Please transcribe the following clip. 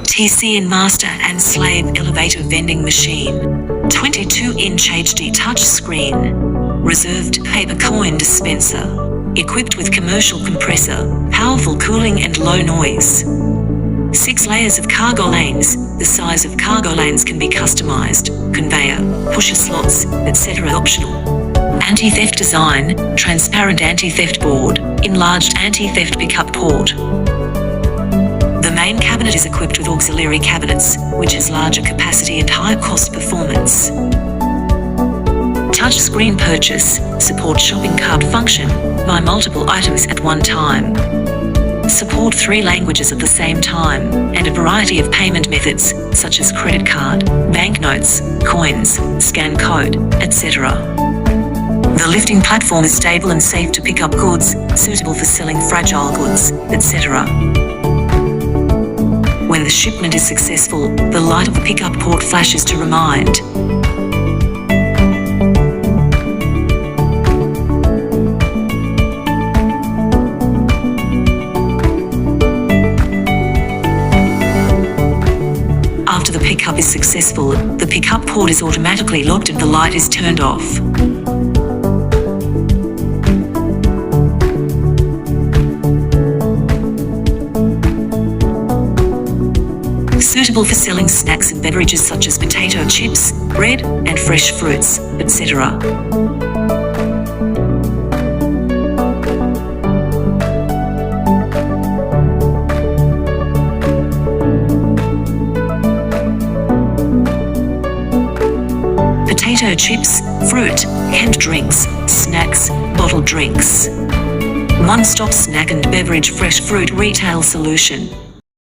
TCN master and slave elevator vending machine. 22-inch HD touchscreen. Reserved paper coin dispenser. Equipped with commercial compressor, powerful cooling and low noise. 6 layers of cargo lanes. The size of cargo lanes can be customized. Conveyor, pusher slots, etc. optional. Anti-theft design, transparent anti-theft board, enlarged anti-theft pickup port. The main cabinet is equipped with auxiliary cabinets, which has larger capacity and higher cost performance. Touchscreen purchase, support shopping cart function, buy multiple items at one time. Support 3 languages at the same time, and a variety of payment methods, such as credit card, banknotes, coins, scan code, etc. The lifting platform is stable and safe to pick up goods, suitable for selling fragile goods, etc. When the shipment is successful, the light of the pickup port flashes to remind. After the pickup is successful, the pickup port is automatically locked and the light is turned off. Suitable for selling snacks and beverages such as potato chips, bread, and fresh fruits, etc. Potato chips, fruit, canned drinks, snacks, bottled drinks. One-stop snack and beverage fresh fruit retail solution.